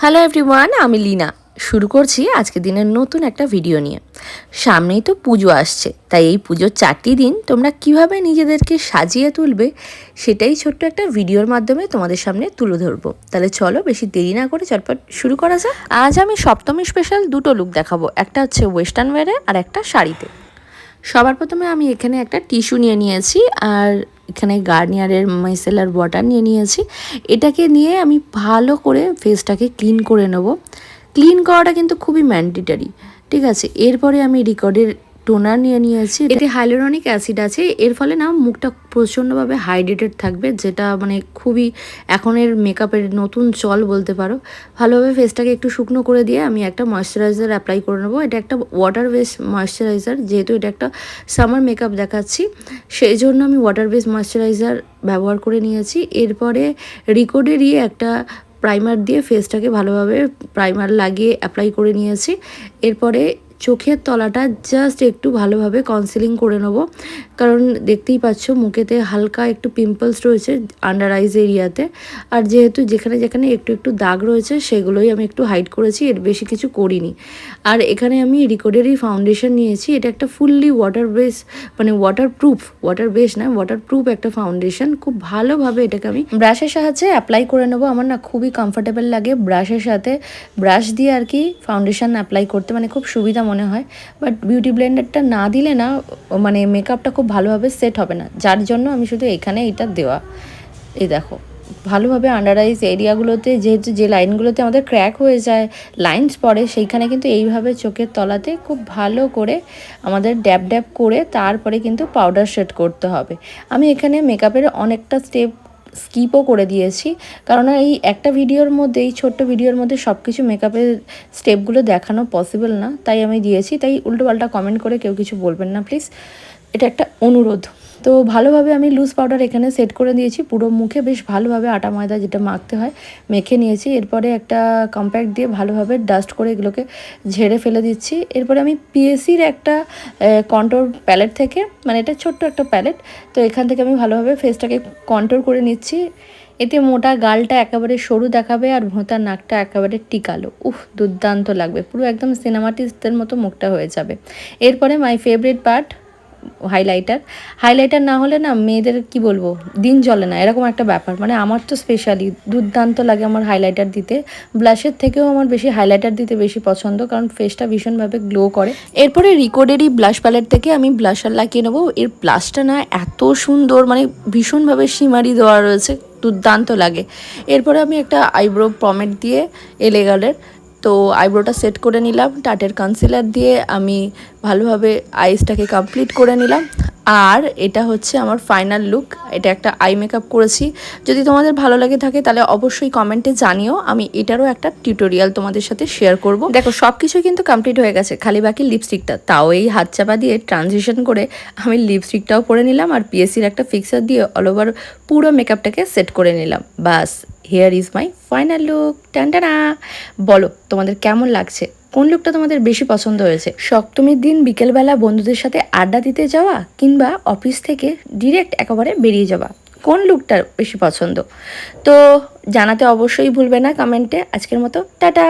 Hello everyone, আমি লীনা। শুরু করছি আজকে দিনের নতুন একটা ভিডিও নিয়ে। সামনেই তো পুজো আসছে, তাই এই পুজোর 4টি দিন তোমরা কিভাবে নিজেদেরকে সাজিয়ে তুলবে সেটাই ছোট্ট একটা ভিডিওর মাধ্যমে তোমাদের সামনে তুলে ধরবো। তাহলে চলো বেশি দেরি না করে চটপট শুরু করা যাক। আজ আমি সপ্তমী স্পেশাল দুটো লুক দেখাবো, একটা হচ্ছে ওয়েস্টার্ন ওয়্যারে আর একটা শাড়িতে। সবার প্রথমে আমি এখানে একটা টিস্যু নিয়ে নিয়েছি আর এখানে গার্নিয়ারের মাইসেলার ওয়াটার নিয়ে নিয়েছি। এটাকে নিয়ে আমি ভালো করে ফেসটাকে ক্লিন করে নেব। ক্লিন করাটা কিন্তু খুবই ম্যান্ডেটরি, ঠিক আছে। এরপরে আমি রিকর্ডের টোনার নিয়ে নিয়েছি। এতে হাইলোরনিক অ্যাসিড আছে, এর ফলে না মুখটা প্রচণ্ডভাবে হাইড্রেটেড থাকবে, যেটা মানে খুবই এখনের মেকআপের নতুন চল বলতে পারো। ভালোভাবে ফেসটাকে একটু শুকনো করে দিয়ে আমি একটা ময়শ্চারাইজার অ্যাপ্লাই করে নেবো। এটা একটা ওয়াটার বেস ময়শ্চারাইজার, যেহেতু এটা একটা সামার মেকআপ দেখাচ্ছি সেই জন্য আমি ওয়াটার বেস ময়শ্চারাইজার ব্যবহার করে নিয়েছি। এরপরে রিকোডেরই একটা প্রাইমার দিয়ে ফেসটাকে ভালোভাবে প্রাইমার লাগিয়ে অ্যাপ্লাই করে নিয়েছি। এরপরে চোখের তলাটা জাস্ট একটু ভালোভাবে কনসিলিং করে নেব, কারণ দেখতেই পাচ্ছ মুখেতে হালকা একটু পিম্পলস রয়েছে আন্ডার আইজ এরিয়াতে। আর যেহেতু যেখানে যেখানে একটু একটু দাগ রয়েছে সেগুলোই আমি একটু হাইড করেছি, এর বেশি কিছু করিনি। আর এখানে আমি রিকোডেরই ফাউন্ডেশন নিয়েছি। এটা একটা ফুললি ওয়াটার বেস, মানে ওয়াটার বেস না, ওয়াটারপ্রুফ একটা ফাউন্ডেশন। খুব ভালোভাবে এটাকে আমি ব্রাশের সাহায্যে অ্যাপ্লাই করে নেবো। আমার না খুবই কমফোর্টেবল লাগে ব্রাশের সাথে, ব্রাশ দিয়ে আর কি ফাউন্ডেশন অ্যাপ্লাই করতে, মানে খুব সুবিধা মনে হয়। বাট বিউটি ব্লেন্ডারটা না দিলে না মানে মেকআপটা খুব ভালোভাবে সেট হবে না, যার জন্য আমি শুধু এখানে এটা দেওয়া। এই দেখো ভালোভাবে আন্ডার আইজ এরিয়াগুলোতে, যেহেতু যে লাইনগুলোতে আমাদের ক্র্যাক হয়ে যায়, লাইনস পড়ে, সেইখানে কিন্তু এইভাবে চোখের তলাতে খুব ভালো করে আমাদের ড্যাব ড্যাব করে তারপরে কিন্তু পাউডার শেড করতে হবে। আমি এখানে মেকআপের অনেকটা স্টেপ স্কিপও করে দিয়েছি, কারণ এই একটা ভিডিওর মধ্যে, এই ছোট্ট ভিডিওর মধ্যে সব কিছু মেকআপের স্টেপগুলো দেখানো পসিবল না, তাই আমি দিয়েছি। তাই উল্টোপাল্টা কমেন্ট করে কেউ কিছু বলবেন না প্লিজ, এটা একটা অনুরোধ। তো ভালোভাবে আমি লুজ পাউডার এখানে সেট করে দিয়েছি, পুরো মুখে বেশ ভালোভাবে আটা ময়দা যেটা মাখতে হয় মেখে নিয়েছি। এরপরে একটা কম্প্যাক্ট দিয়ে ভালোভাবে ডাস্ট করে এগুলোকে ঝেড়ে ফেলে দিচ্ছি। এরপরে আমি পিএসির একটা কন্ট্রোর প্যালেট থেকে, মানে এটা ছোট্ট একটা প্যালেট, তো এখান থেকে আমি ভালোভাবে ফেসটাকে কন্ট্রোর করে নিচ্ছি। এতে মোটা গালটা একেবারে সরু দেখাবে আর ভোঁতা নাকটা একেবারে টিকালো। দুর্দান্ত লাগবে, পুরো একদম সিনেমাটিস্টদের মতো মুখটা হয়ে যাবে। এরপরে মাই ফেভারিট পার্ট, হাইলাইটার না হলে না মেয়েদের কি বলবো দিন চলে না, এরকম একটা ব্যাপার। মানে আমার তো স্পেশালি দুর্দান্ত লাগে আমার হাইলাইটার দিতে। ব্লাশের থেকেও আমার বেশি হাইলাইটার দিতে বেশি পছন্দ, কারণ ফেসটা ভীষণভাবে গ্লো করে। এরপরে রিকোডেরই ব্লাশ প্যালেট থেকে আমি ব্লাশার লাগিয়ে নেবো। এর ব্লাশটা না এত সুন্দর, মানে ভীষণভাবে শিমারি দেওয়া রয়েছে, দুর্দান্ত লাগে। এরপরে আমি একটা আইব্রো পমেড দিয়ে এলেগালের, তো আইব্রোটা সেট করে নিলাম। টাটের কনসিলার দিয়ে আমি ভালোভাবে আইসটাকে কমপ্লিট করে নিলাম। আর এটা হচ্ছে আমার ফাইনাল লুক। এটা একটা আই মেকআপ করেছি। যদি তোমাদের ভালো লাগে থাকে তাহলে অবশ্যই কমেন্টে জানিও, আমি এটারও একটা টিউটোরিয়াল তোমাদের সাথে শেয়ার করব। দেখো সব কিছু কিন্তু কমপ্লিট হয়ে গেছে, খালি বাকি লিপস্টিকটা। তাও এই হাত চাপা দিয়ে ট্রানজিশন করে আমি লিপস্টিকটাও পরে নিলাম আর পিএসির একটা ফিক্সার দিয়ে অল ওভার পুরো মেকআপটাকে সেট করে নিলাম। বাস, here is my final look. টানটানা, বলো তোমাদের কেমন লাগছে, কোন লুকটা তোমাদের বেশি পছন্দ হয়েছে? সপ্তমীর দিন বিকেলবেলা বন্ধুদের সাথে আড্ডা দিতে যাওয়া, কিংবা অফিস থেকে ডিরেক্ট একেবারে বেরিয়ে যাওয়া, কোন লুকটা বেশি পছন্দ? তো জানাতে অবশ্যই ভুলবে না কমেন্টে। আজকের মতো টাটা।